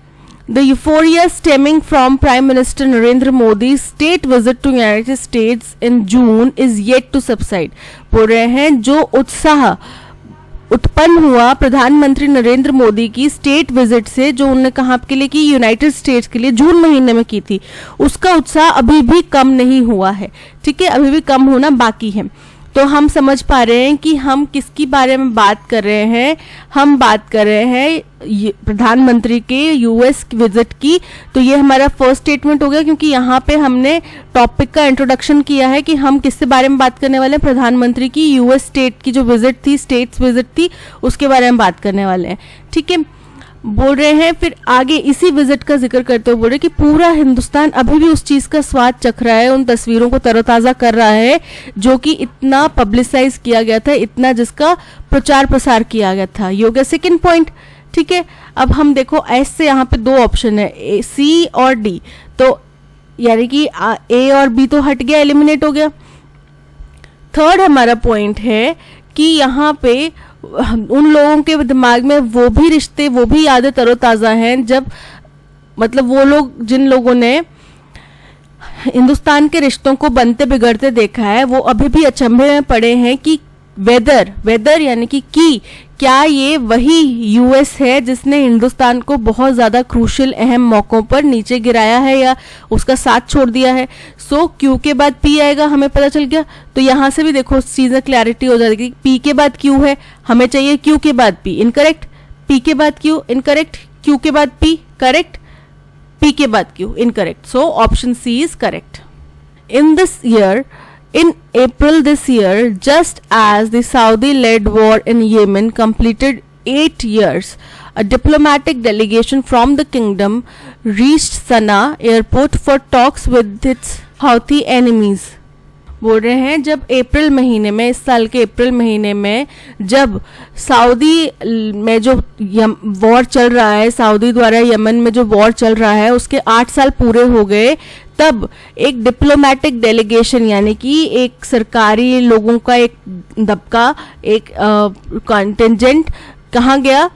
The euphoria stemming from Prime Minister Narendra Modi's state visit to United States in June is yet to subside. बोल रहे हैं जो उत्साह उत्पन्न हुआ प्रधानमंत्री नरेंद्र मोदी की स्टेट विजिट से, जो उन्होंने कहा के लिए कि यूनाइटेड स्टेट्स के लिए जून महीने में की थी, उसका उत्साह अभी भी कम नहीं हुआ है. ठीक है. अभी भी कम होना बाकी है. तो हम समझ पा रहे हैं कि हम किसकी बारे में बात कर रहे हैं. हम बात कर रहे हैं प्रधानमंत्री के यूएस विजिट की. तो ये हमारा फर्स्ट स्टेटमेंट हो गया, क्योंकि यहाँ पे हमने टॉपिक का इंट्रोडक्शन किया है कि हम किसके बारे में बात करने वाले हैं. प्रधानमंत्री की यूएस स्टेट की जो विजिट थी, स्टेट्स विजिट थी, उसके बारे में बात करने वाले हैं. ठीक है. बोल रहे हैं फिर आगे इसी विजिट का जिक्र करते हुए बोल रहे कि पूरा हिंदुस्तान अभी भी उस चीज का स्वाद चख रहा है, उन तस्वीरों को तरोताजा कर रहा है जो कि इतना पब्लिसाइज किया गया था, इतना जिसका प्रचार प्रसार किया गया था. ये हो गया सेकेंड पॉइंट. ठीक है. अब हम देखो ऐसे यहाँ पे दो ऑप्शन है, सी और डी. तो यानी कि ए और बी तो हट गया, एलिमिनेट हो गया. थर्ड हमारा पॉइंट है कि यहाँ पे उन लोगों के दिमाग में वो भी रिश्ते, वो भी यादें तरोताज़ा हैं, जब मतलब वो लोग जिन लोगों ने हिंदुस्तान के रिश्तों को बनते बिगड़ते देखा है, वो अभी भी अचंभे में पड़े हैं कि वेदर यानी कि क्या ये वही यूएस है जिसने हिंदुस्तान को बहुत ज़्यादा क्रूशियल अहम मौकों पर नीचे गिराया है या उसका साथ छोड़ दिया है. सो क्यू के बाद पी आएगा, हमें पता चल गया. तो यहाँ से भी देखो चीज़ें क्लैरिटी हो जाएगी. पी के बाद क्यू है, हमें चाहिए क्यू के बाद पी, इनकरेक्ट. पी के बाद क्यू, इनकरेक्ट. क्यू के बाद पी, करेक्ट. पी के बाद Q, incorrect. So option C is correct. In April this year, just as the Saudi-led war in Yemen completed 8 years, a diplomatic delegation from the kingdom reached Sana'a airport for talks with its Houthi enemies. बोल रहे हैं जब अप्रैल महीने में, इस साल के अप्रैल महीने में, जब सऊदी में जो वॉर चल रहा है, सऊदी द्वारा यमन में जो वॉर चल रहा है, उसके 8 साल पूरे हो गए, तब एक डिप्लोमेटिक डेलीगेशन यानी कि एक सरकारी लोगों का एक दबका, एक कॉन्टिजेंट कहाँ गया,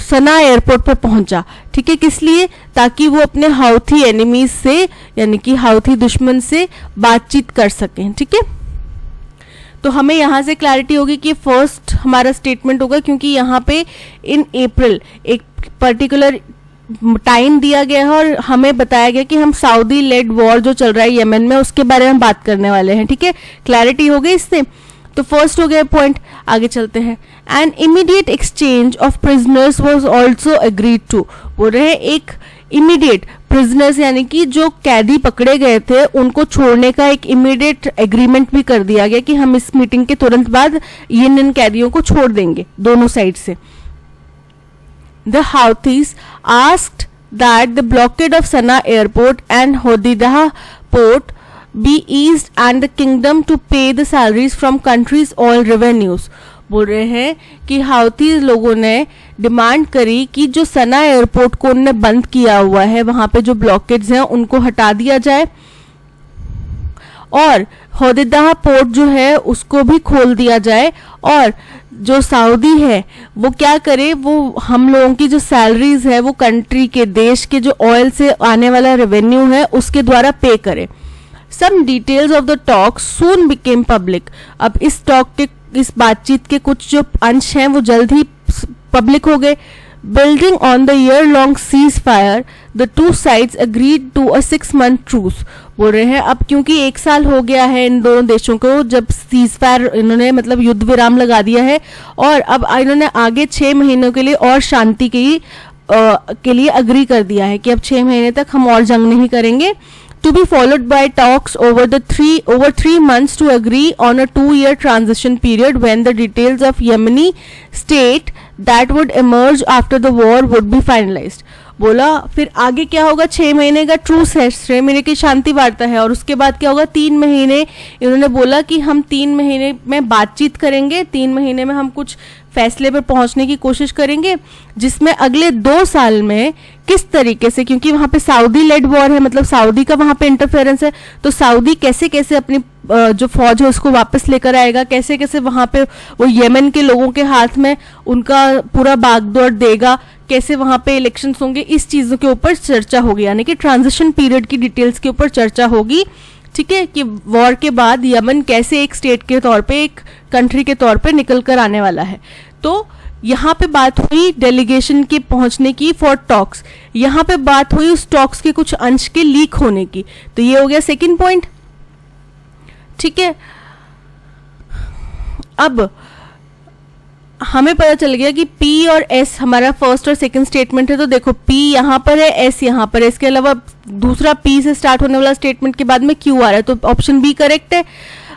सना एयरपोर्ट पर पहुंचा. ठीक है. किस लिए? ताकि वो अपने हाउथी एनिमीज से, यानी कि हाउथी दुश्मन से बातचीत कर सकें. ठीक है. तो हमें यहाँ से क्लैरिटी होगी कि फर्स्ट हमारा स्टेटमेंट होगा, क्योंकि यहाँ पे इन अप्रैल एक पर्टिकुलर टाइम दिया गया है और हमें बताया गया कि हम सऊदी लेड वॉर जो चल रहा है यमन में, उसके बारे में बात करने वाले हैं. ठीक है. क्लैरिटी हो गई इससे. तो फर्स्ट हो गया पॉइंट. आगे चलते हैं. And immediate exchange of prisoners was also agreed to. बोल रहे हैं एक इमीडिएट प्रिजनर्स यानी कि जो कैदी पकड़े गए थे उनको छोड़ने का एक इमीडिएट एग्रीमेंट भी कर दिया गया कि हम इस मीटिंग के तुरंत बाद इन कैदियों को छोड़ देंगे दोनों साइड से. The Houthis asked that the blockade of Sana'a airport and Hodeidah port be eased and the kingdom to pay the salaries from country's oil revenues. बोल रहे हैं कि हाउथी लोगों ने डिमांड करी कि जो सना एयरपोर्ट को उन्होंने बंद किया हुआ है, वहां पे जो ब्लॉकेड्स हैं उनको हटा दिया जाए और होदेदाह पोर्ट जो है उसको भी खोल दिया जाए, और जो सऊदी है वो क्या करे, वो हम लोगों की जो सैलरीज है वो कंट्री के, देश के जो ऑयल से आने वाला रेवेन्यू है उसके द्वारा पे करे. Some details of the talk soon became public. अब इस बातचीत के कुछ जो अंश हैं वो जल्द ही पब्लिक हो गए। Building on the year-long ceasefire, the two sides agreed to a 6-month truce। बोल रहे हैं अब क्योंकि 1 साल हो गया है इन दोनों देशों को जब सीजफायर इन्होंने मतलब युद्ध विराम लगा दिया है, और अब इन्होंने आगे 6 महीनों के लिए और शांति के लिए अग्री कर दिया है कि अब 6 महीने तक हम और जंग नहीं करेंगे। To be followed by talks over 3 months to agree on a 2-year transition period when the details of Yemeni state that would emerge after the war would be finalized। बोला फिर आगे क्या होगा, 6 महीने का ट्रूस है, 6 महीने की शांति वार्ता है, और उसके बाद क्या होगा, 3 महीने इन्होंने बोला कि हम 3 महीने में बातचीत करेंगे, 3 महीने में हम कुछ फैसले पर पहुंचने की कोशिश करेंगे, जिसमें अगले 2 साल में किस तरीके से, क्योंकि वहां पे सऊदी लेड वॉर है, मतलब सऊदी का वहां पे इंटरफेरेंस है, तो सऊदी कैसे कैसे अपनी जो फौज है उसको वापस लेकर आएगा, कैसे कैसे वहां पे वो यमन के लोगों के हाथ में उनका पूरा बागडोर देगा, कैसे वहां पे इलेक्शंस होंगे, इस चीजों के ऊपर चर्चा होगी, यानी कि ट्रांजिशन पीरियड की डिटेल्स के ऊपर चर्चा होगी। ठीक है, कि वॉर के बाद यमन कैसे एक स्टेट के तौर पे, एक कंट्री के तौर पे निकल कर आने वाला है। तो यहाँ पे बात हुई डेलीगेशन के पहुंचने की फॉर टॉक्स, यहाँ पे बात हुई उस टॉक्स के कुछ अंश के लीक होने की। तो ये हो गया सेकंड पॉइंट। ठीक है, अब हमें पता चल गया कि P और S हमारा फर्स्ट और सेकंड स्टेटमेंट है। तो देखो P यहाँ पर है, S यहाँ पर है, इसके अलावा दूसरा P से स्टार्ट होने वाला स्टेटमेंट के बाद में Q आ रहा है, तो ऑप्शन B करेक्ट है।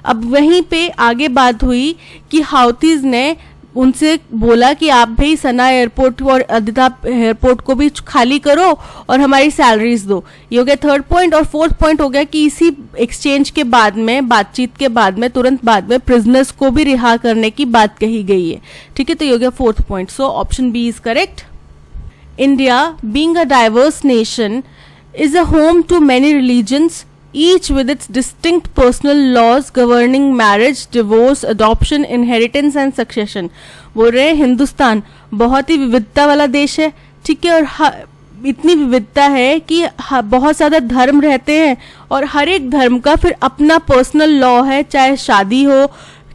अब वहीं पे आगे बात हुई कि हाउथीज ने उनसे बोला कि आप भाई सना एयरपोर्ट और अदिता एयरपोर्ट को भी खाली करो और हमारी सैलरीज दो। ये हो गया थर्ड पॉइंट। और फोर्थ पॉइंट हो गया कि इसी एक्सचेंज के बाद में, बातचीत के बाद में, तुरंत बाद में प्रिजनर्स को भी रिहा करने की बात कही गई है। ठीक है, तो ये हो गया fourth point. So option B is correct. India being a diverse nation is a home to many religions, each with its distinct personal laws governing marriage, divorce, adoption, inheritance and succession। बोल रहे हैं हिंदुस्तान बहुत ही विविधता वाला देश है। ठीक है, और इतनी विविधता है कि बहुत ज़्यादा धर्म रहते हैं और हर एक धर्म का फिर अपना पर्सनल लॉ है, चाहे शादी हो,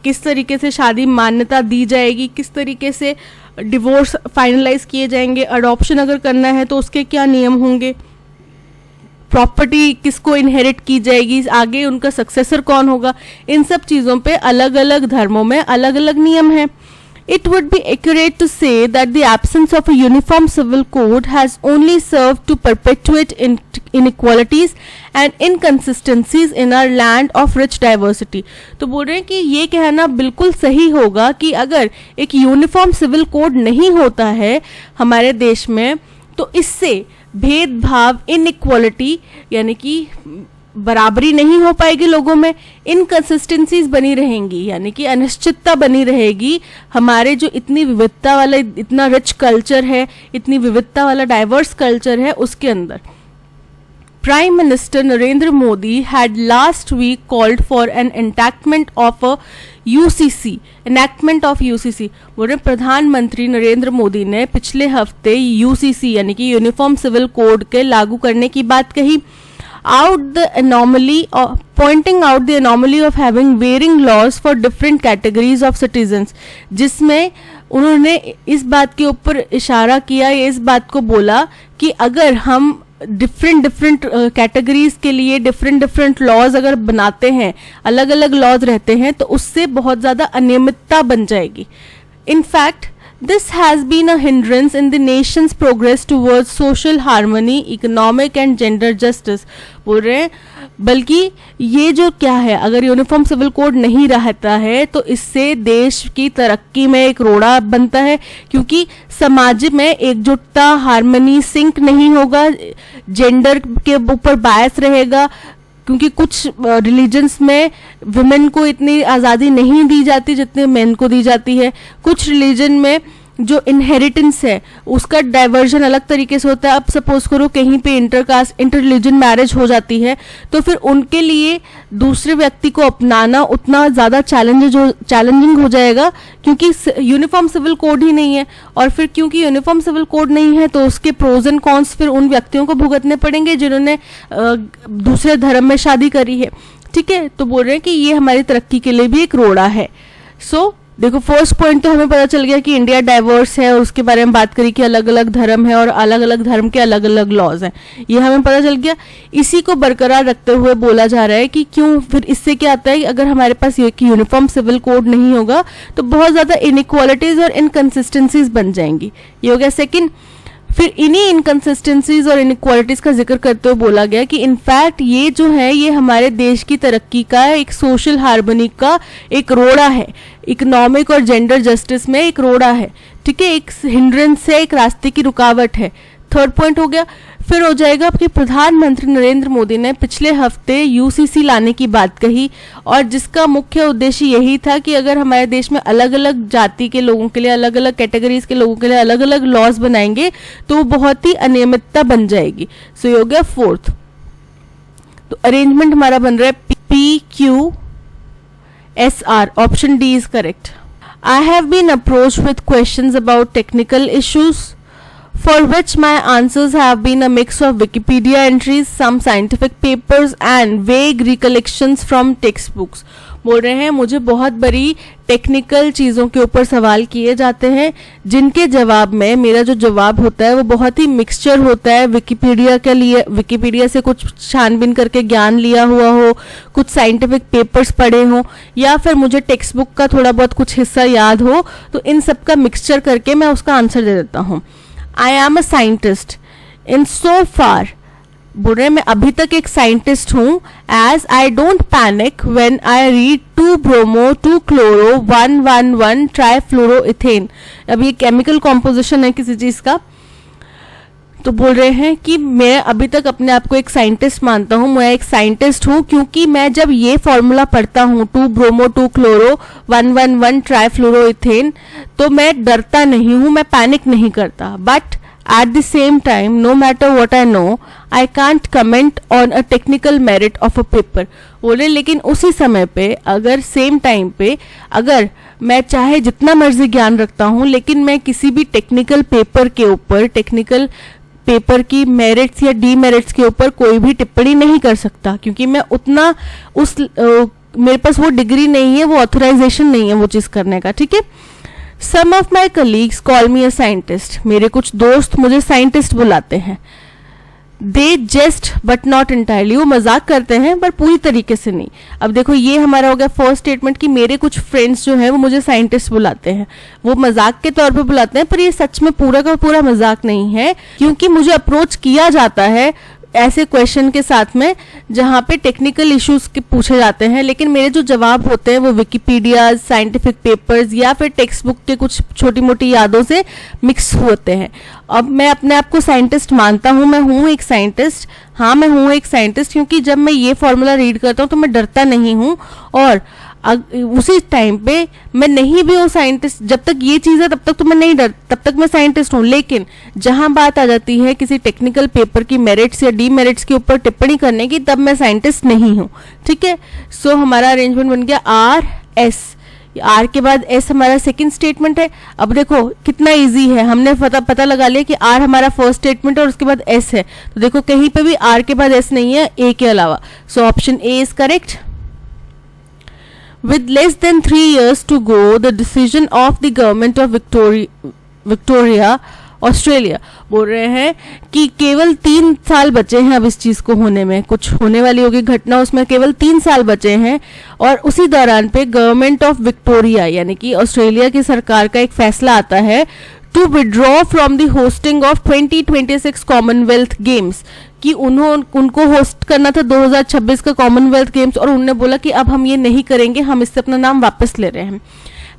किस तरीके से शादी मान्यता दी जाएगी, किस तरीके से डिवोर्स फाइनलाइज किए जाएंगे, अडॉप्शन अगर करना है तो उसके क्या नियम होंगे, प्रॉपर्टी किसको इनहेरिट की जाएगी, आगे उनका सक्सेसर कौन होगा, इन सब चीज़ों पे अलग अलग धर्मों में अलग अलग नियम हैं। It would be accurate to say that the absence of a uniform civil code has only served to perpetuate inequalities and inconsistencies in our land of rich diversity। तो बोल रहे हैं कि ये कहना बिल्कुल सही होगा कि अगर एक यूनिफॉर्म सिविल कोड नहीं होता है हमारे देश में तो इससे भेदभाव, इनइक्वालिटी यानी कि बराबरी नहीं हो पाएगी लोगों में, इनकंसिस्टेंसीज बनी रहेंगी यानी कि अनिश्चितता बनी रहेगी। हमारे जो इतनी विविधता वाला, इतना रिच कल्चर है, इतनी विविधता वाला डाइवर्स कल्चर है, उसके अंदर Prime Minister Narendra Modi had last week called for an enactment of UCC। बोल रहे प्रधानमंत्री नरेंद्र मोदी ने पिछले हफ्ते UCC यानी कि यूनिफॉर्म सिविल कोड के लागू करने की बात कही। Pointing out the anomaly of having varying laws for different categories of citizens, जिसमें उन्होंने इस बात के ऊपर इशारा किया, इस बात को बोला कि अगर हम डिफरेंट कैटेगरीज के लिए डिफरेंट लॉज अगर बनाते हैं, अलग अलग लॉज रहते हैं, तो उससे बहुत ज़्यादा अनियमितता बन जाएगी। In fact this has been a hindrance in the nation's progress towards social harmony, economic and gender justice. बोल रहे हैं बल्कि ये जो क्या है, अगर यूनिफॉर्म सिविल कोड नहीं रहता है तो इससे देश की तरक्की में एक रोड़ा बनता है, क्योंकि समाज में एकजुटता, हार्मनी, सिंक नहीं होगा, जेंडर के ऊपर बायस रहेगा, क्योंकि कुछ रिलीजन्स में वुमेन को इतनी आज़ादी नहीं दी जाती जितने मेन को दी जाती है, कुछ रिलीजन में जो इनहेरिटेंस है उसका डाइवर्जन अलग तरीके से होता है। अब सपोज करो कहीं पे इंटरकास्ट इंटर रिलीजन मैरिज हो जाती है तो फिर उनके लिए दूसरे व्यक्ति को अपनाना उतना ज़्यादा चैलेंजिंग हो जाएगा, क्योंकि यूनिफॉर्म सिविल कोड ही नहीं है। और फिर क्योंकि यूनिफॉर्म सिविल कोड नहीं है तो उसके प्रोज एंड कॉन्स फिर उन व्यक्तियों को भुगतने पड़ेंगे जिन्होंने दूसरे धर्म में शादी करी है। ठीक है, तो बोल रहे हैं कि ये हमारी तरक्की के लिए भी एक रोड़ा है। सो देखो, फर्स्ट पॉइंट तो हमें पता चल गया कि इंडिया डाइवर्स है और उसके बारे में बात करी कि अलग अलग धर्म है और अलग अलग धर्म के अलग अलग लॉज हैं, ये हमें पता चल गया। इसी को बरकरार रखते हुए बोला जा रहा है कि क्यों, फिर इससे क्या आता है कि अगर हमारे पास ये कि यूनिफॉर्म सिविल कोड नहीं होगा तो बहुत ज़्यादा इनइक्वालिटीज और इनकन्सिस्टेंसीज बन जाएंगी। ये हो गया सेकेंड। फिर इन्हीं इनकन्सिस्टेंसीज और इनइक्वालिटीज का जिक्र करते हुए बोला गया कि इनफैक्ट ये जो है ये हमारे देश की तरक्की का, एक सोशल हार्मनी का एक रोड़ा है, इकोनॉमिक और जेंडर जस्टिस में एक रोड़ा है। ठीक है, एक हिंड्रेंस है, एक रास्ते की रुकावट है। थर्ड पॉइंट हो गया। फिर हो जाएगा कि प्रधानमंत्री नरेंद्र मोदी ने पिछले हफ्ते यूसीसी लाने की बात कही और जिसका मुख्य उद्देश्य यही था कि अगर हमारे देश में अलग अलग जाति के लोगों के लिए, अलग अलग कैटेगरीज के लोगों के लिए अलग अलग लॉज बनाएंगे तो वो बहुत ही अनियमितता बन जाएगी। सो ये हो गया फोर्थ। तो अरेंजमेंट हमारा बन रहा है PQSR, option D is correct. I have been approached with questions about technical issues for which my answers have been a mix of Wikipedia entries, some scientific papers and vague recollections from textbooks। बोल रहे हैं मुझे बहुत बड़ी टेक्निकल चीज़ों के ऊपर सवाल किए जाते हैं जिनके जवाब में मेरा जो जवाब होता है वो बहुत ही मिक्सचर होता है। विकिपीडिया से कुछ छानबीन करके ज्ञान लिया हुआ हो, कुछ साइंटिफिक पेपर्स पढ़े हों, या फिर मुझे टेक्स्ट बुक का थोड़ा बहुत कुछ हिस्सा याद हो, तो इन सब का मिक्सचर करके मैं उसका आंसर दे देता हूँ। I am a scientist in so far, बोल रहे मैं अभी तक एक साइंटिस्ट हूँ, as I don't panic when I read 2-bromo 2-chloro 1,1,1 trifluoroethane। अब ये केमिकल कॉम्पोजिशन है किसी चीज का। तो बोल रहे हैं कि मैं अभी तक अपने आप को एक साइंटिस्ट मानता हूँ, मैं एक साइंटिस्ट हूँ क्योंकि मैं जब ये फॉर्मूला पढ़ता हूँ 2-bromo 2-chloro 1,1,1 ट्राइफ्लोरोइथेन तो मैं डरता नहीं हूँ, मैं पैनिक नहीं करता। But at the same time no matter what I know I can't comment on a technical merit of a paper. बोले लेकिन उसी समय पे अगर सेम टाइम पे अगर मैं चाहे जितना मर्जी ज्ञान रखता हूँ लेकिन मैं किसी भी टेक्निकल पेपर के ऊपर, टेक्निकल पेपर की मेरिट्स या डीमेरिट्स के ऊपर कोई भी टिप्पणी नहीं कर सकता, क्योंकि मैं उतना मेरे पास वो डिग्री नहीं है, वो ऑथराइजेशन नहीं है वो चीज करने का। ठीक है। Some of my colleagues call me a scientist, मेरे कुछ दोस्त मुझे साइंटिस्ट बुलाते हैं। They jest but not entirely, वो मजाक करते हैं पर पूरी तरीके से नहीं। अब देखो ये हमारा हो गया फर्स्ट स्टेटमेंट कि मेरे कुछ फ्रेंड्स जो हैं वो मुझे साइंटिस्ट बुलाते हैं, वो मजाक के तौर पे बुलाते हैं, पर ये सच में पूरा का पूरा मजाक नहीं है, क्योंकि मुझे अप्रोच किया जाता है ऐसे क्वेश्चन के साथ में जहाँ पे टेक्निकल इश्यूज के पूछे जाते हैं, लेकिन मेरे जो जवाब होते हैं वो विकिपीडिया, साइंटिफिक पेपर्स या फिर टेक्स्ट बुक के कुछ छोटी मोटी यादों से मिक्स होते हैं। अब मैं अपने आप को साइंटिस्ट मानता हूँ, मैं हूँ एक साइंटिस्ट, हाँ मैं हूँ एक साइंटिस्ट, क्योंकि जब मैं ये फॉर्मूला रीड करता हूँ तो मैं डरता नहीं हूँ, और उसी टाइम पे मैं नहीं भी हूँ साइंटिस्ट। जब तक ये चीज़ है तब तक तो मैं नहीं डर, तब तक मैं साइंटिस्ट हूँ। लेकिन जहां बात आ जाती है किसी टेक्निकल पेपर की मेरिट्स या डीमेरिट्स के ऊपर टिप्पणी करने की, तब मैं साइंटिस्ट नहीं हूँ। ठीक है। सो हमारा अरेंजमेंट बन गया आर एस। आर के बाद एस हमारा सेकंड स्टेटमेंट है। अब देखो कितना इजी है, हमने पता लगा लिया कि आर हमारा फर्स्ट स्टेटमेंट है और उसके बाद एस है। तो देखो कहीं पे भी आर के बाद एस नहीं है ए के अलावा। सो option A is correct. With less than 3 years to go, the decision of the government of Victoria, Australia, बोल रहे हैं कि केवल 3 साल बचे हैं अब इस चीज को होने में, कुछ होने वाली होगी घटना, उसमें केवल 3 साल बचे हैं, और उसी दौरान पे गवर्नमेंट ऑफ विक्टोरिया यानी कि ऑस्ट्रेलिया की सरकार का एक फैसला आता है to withdraw from the hosting of 2026 Commonwealth games, कि उनको होस्ट करना था 2026 का कॉमनवेल्थ गेम्स, और उन्होंने बोला कि अब हम ये नहीं करेंगे, हम इससे अपना नाम वापस ले रहे हैं।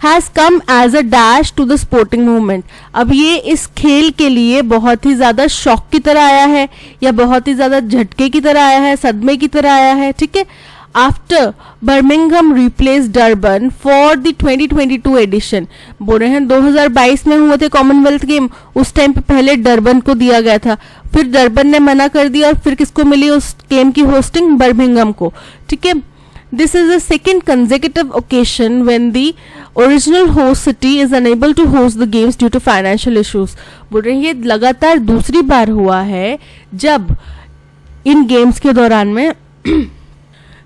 Has come as a dash to the sporting movement. अब ये इस खेल के लिए बहुत ही ज्यादा शॉक की तरह आया है, या बहुत ही ज्यादा झटके की तरह आया है, सदमे की तरह आया है। ठीक है। After Birmingham replace Durban for the 2022 edition. बोल रहे हैं 2022 में हुए थे कॉमनवेल्थ गेम, उस टाइम पे पहले डरबन को दिया गया था, फिर डरबन ने मना कर दिया और फिर किसको मिली उस गेम की होस्टिंग? बर्मिंघम को। ठीक है, this is the second consecutive occasion when the original host city is unable to host the games due to financial issues. बोल रहे हैं ये लगातार दूसरी बार हुआ है जब इन गेम्स के दौरान में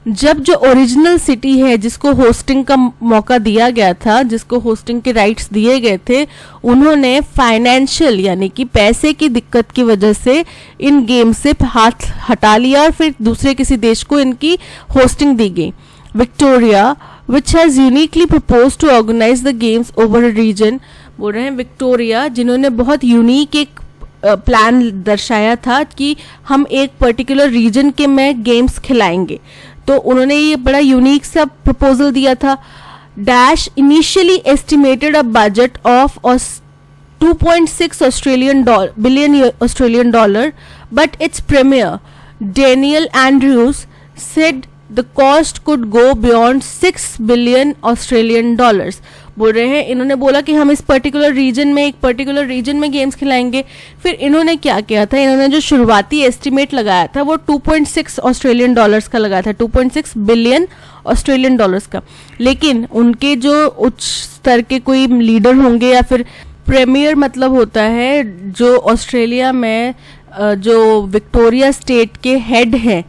जब जो ओरिजिनल सिटी है जिसको होस्टिंग का मौका दिया गया था, जिसको होस्टिंग के राइट्स दिए गए थे, उन्होंने फाइनेंशियल यानी कि पैसे की दिक्कत की वजह से इन गेम से हाथ हटा लिया और फिर दूसरे किसी देश को इनकी होस्टिंग दी गई। Victoria which has uniquely propose to organise the games over a region. बोल रहे हैं विक्टोरिया जिन्होंने बहुत यूनिक एक प्लान दर्शाया था कि हम एक पर्टिकुलर रीजन के में गेम्स खिलाएंगे, तो उन्होंने ये बड़ा यूनिक सा प्रपोजल दिया था। Dash initially estimated a budget of 2.6 billion Australian dollar, but it's premier Daniel Andrews said the cost could go beyond 6 billion Australian dollars. बोल रहे हैं इन्होंने बोला कि हम इस पर्टिकुलर रीजन में, एक पर्टिकुलर रीजन में गेम्स खिलाएंगे। फिर इन्होंने क्या किया था, इन्होंने जो शुरुआती एस्टिमेट लगाया था वो 2.6 ऑस्ट्रेलियन डॉलर्स का लगाया था, 2.6 बिलियन ऑस्ट्रेलियन डॉलर्स का। लेकिन उनके जो उच्च स्तर के कोई लीडर होंगे या फिर प्रीमियर मतलब होता है जो ऑस्ट्रेलिया में जो विक्टोरिया स्टेट के हेड हैं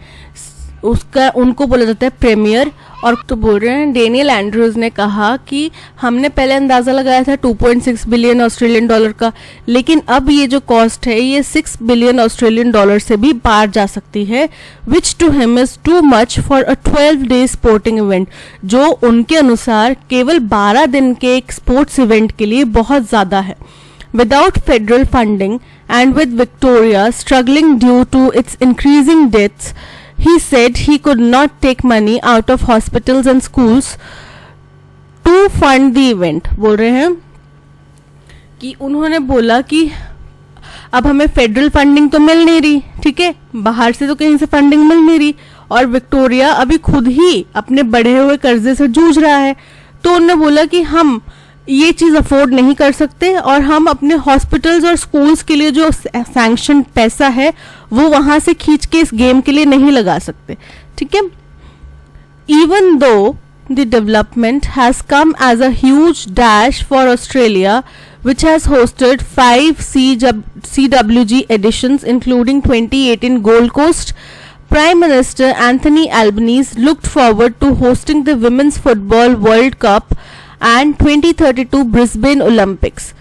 उसका, उनको बोला जाता है प्रीमियर। और तो बोल रहे हैं डेनियल एंड्रयूज ने कहा कि हमने पहले अंदाजा लगाया था 2.6 बिलियन ऑस्ट्रेलियन डॉलर का, लेकिन अब ये जो कॉस्ट है ये 6 बिलियन ऑस्ट्रेलियन डॉलर से भी पार जा सकती है, which to him is too much for a 12 day sporting event, जो उनके अनुसार केवल 12 दिन के एक स्पोर्ट्स इवेंट के लिए बहुत ज्यादा है। Without federal funding and with Victoria struggling due to its increasing deaths, he said he could not take money out of hospitals and schools to fund the event। बोल रहे हैं कि उन्होंने बोला कि अब हमें फेडरल फंडिंग तो मिल नहीं रही, ठीक है, बाहर से तो कहीं से फंडिंग मिल नहीं रही, और विक्टोरिया अभी खुद ही अपने बढ़े हुए कर्जे से जूझ रहा है, तो उन्होंने बोला कि हम ये चीज अफोर्ड नहीं कर सकते और हम अपने हॉस्पिटल्स और स्कूल्स के लिए जो सैंक्शन पैसा है वो वहां से खींच के इस गेम के लिए नहीं लगा सकते। ठीक है, even though the development has come as a huge dash for Australia which has hosted 5 CWG editions including 2018 Gold Coast, Prime Minister Anthony Albanese looked forward to hosting the Women's Football World Cup and 2032 Brisbane Olympics।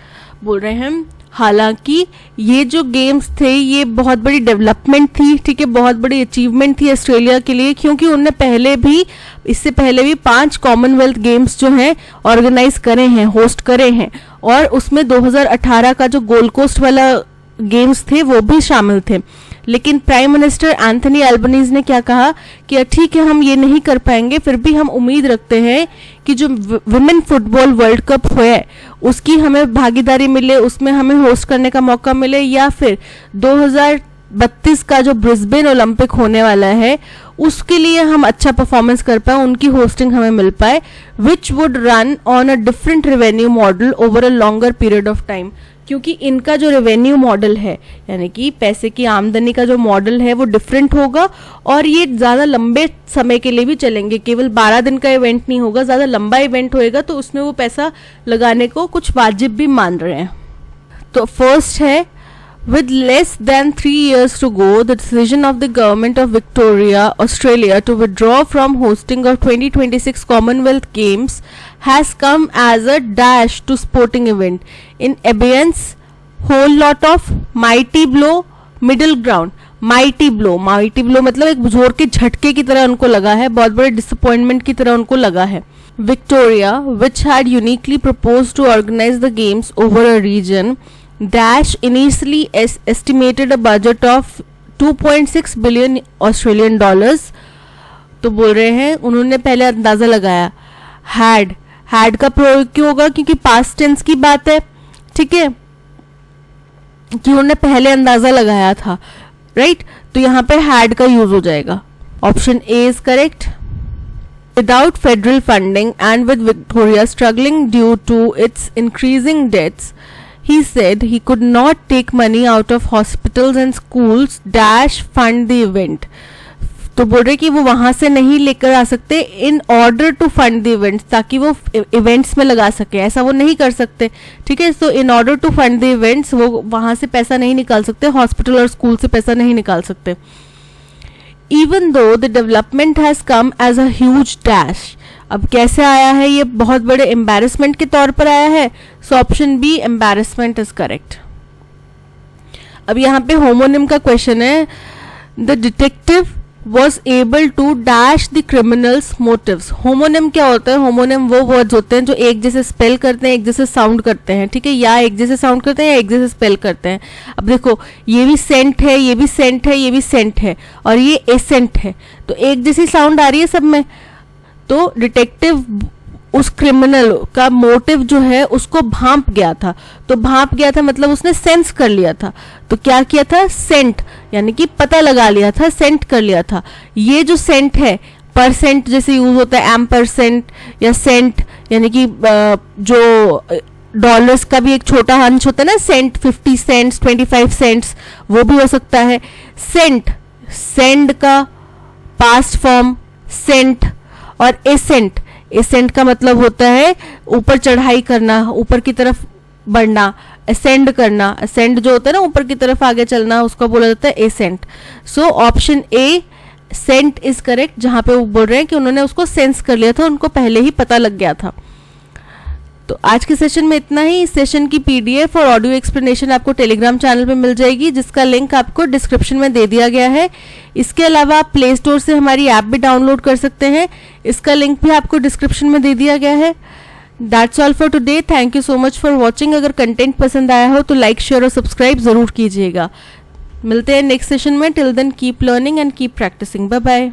बोल रहे हैं हालांकि ये जो गेम्स थे ये बहुत बड़ी डेवलपमेंट थी, ठीक है, बहुत बड़ी अचीवमेंट थी ऑस्ट्रेलिया के लिए, क्योंकि उन्होंने इससे पहले भी 5 कॉमनवेल्थ गेम्स जो हैं ऑर्गेनाइज करे हैं, होस्ट करे हैं, और उसमें 2018 का जो गोल्ड कोस्ट वाला गेम्स थे वो भी शामिल थे। लेकिन प्राइम मिनिस्टर एंथनी अल्बनीज ने क्या कहा कि ठीक है हम ये नहीं कर पाएंगे, फिर भी हम उम्मीद रखते हैं कि जो वुमेन फुटबॉल वर्ल्ड कप हुआ है उसकी हमें भागीदारी मिले, उसमें हमें होस्ट करने का मौका मिले, या फिर 2032 का जो ब्रिस्बेन ओलंपिक होने वाला है उसके लिए हम अच्छा परफॉर्मेंस कर पाए, उनकी होस्टिंग हमें मिल पाए, which would run on a different revenue model over a longer period of time. क्योंकि इनका जो रेवेन्यू मॉडल है यानी कि पैसे की आमदनी का जो मॉडल है वो डिफरेंट होगा और ये ज़्यादा लंबे समय के लिए भी चलेंगे, केवल 12 दिन का इवेंट नहीं होगा, ज़्यादा लंबा इवेंट होएगा, तो उसमें वो पैसा लगाने को कुछ वाजिब भी मान रहे हैं। तो फर्स्ट है, with less than 3 years to go, the decision of the government of Victoria, Australia to withdraw from hosting of 2026 Commonwealth Games has come as a dash to sporting event. In abeyance, whole lot of mighty blow, middle ground. mighty blow मतलब एक जोर के झटके की तरह उनको लगा है, बहुत बड़े डिसअपॉइंटमेंट की तरह उनको लगा है। Victoria, which had uniquely proposed to organize the games over a region, Dash initially estimated a budget of 2.6 billion Australian dollars। तो बोल रहे हैं उन्होंने पहले अंदाजा लगाया, had का प्रयोग क्यों होगा, क्योंकि पास्ट टेंस की बात है, ठीक है, कि उन्होंने पहले अंदाजा लगाया था, राइट, तो यहाँ पे had का यूज हो जाएगा। Option A is correct. Without federal funding and with Victoria struggling due to its increasing debts, he said he could not take money out of hospitals and schools dash fund the event. तो बोल रहे कि वो वहां से नहीं लेकर आ सकते in order to fund the events, ताकि वो इवेंट्स में लगा सके, ऐसा वो नहीं कर सकते, ठीक है। So in order to fund the events वो वहां से पैसा नहीं निकाल सकते, हॉस्पिटल और स्कूल से पैसा नहीं निकाल सकते। Even though the development has come as a huge dash, अब कैसे आया है, ये बहुत बड़े एम्बेरसमेंट के तौर पर आया है। So option B embarrassment is correct. अब यहाँ पे होमोनिम का क्वेश्चन है, the detective was able to dash the criminals motives। Homonym क्या होता है? होमोनिम वो वर्ड्स होते हैं जो एक जैसे स्पेल करते हैं, एक जैसे साउंड करते हैं, ठीक है, या एक जैसे साउंड करते हैं या एक जैसे स्पेल करते हैं। अब देखो ये भी सेंट है, ये भी सेंट है, ये भी सेंट है और ये एसेंट है, तो एक जैसी साउंड आ रही है सब में। तो डिटेक्टिव उस क्रिमिनल का मोटिव जो है उसको भांप गया था, तो भांप गया था मतलब उसने सेंस कर लिया था, तो क्या किया था? सेंट, यानी कि पता लगा लिया था, सेंट कर लिया था। ये जो सेंट है परसेंट जैसे यूज होता है, एम्परसेंट या सेंट, यानी कि जो डॉलर्स का भी एक छोटा अंश होता है ना, सेंट, 50 सेंट्स 25 सेंट्स, वो भी हो सकता है। सेंट, सेंड का पास्ट फॉर्म सेंट, और एसेंट, एसेंट का मतलब होता है ऊपर चढ़ाई करना, ऊपर की तरफ बढ़ना, असेंड करना, असेंड जो होता है ना ऊपर की तरफ आगे चलना, उसको बोला जाता है ascent. So option A cent is correct, जहां पे वो बोल रहे हैं कि उन्होंने उसको सेंस कर लिया था, उनको पहले ही पता लग गया था। तो आज के सेशन में इतना ही। इस सेशन की पीडीएफ और ऑडियो एक्सप्लेनेशन आपको टेलीग्राम चैनल पे मिल जाएगी, जिसका लिंक आपको डिस्क्रिप्शन में दे दिया गया है। इसके अलावा आप प्ले स्टोर से हमारी ऐप भी डाउनलोड कर सकते हैं, इसका लिंक भी आपको डिस्क्रिप्शन में दे दिया गया है। That's all for today, thank you so much for watching. अगर कंटेंट पसंद आया हो तो लाइक, शेयर और सब्सक्राइब जरूर कीजिएगा। मिलते हैं नेक्स्ट सेशन में। Till then keep learning and keep practising. Bye bye.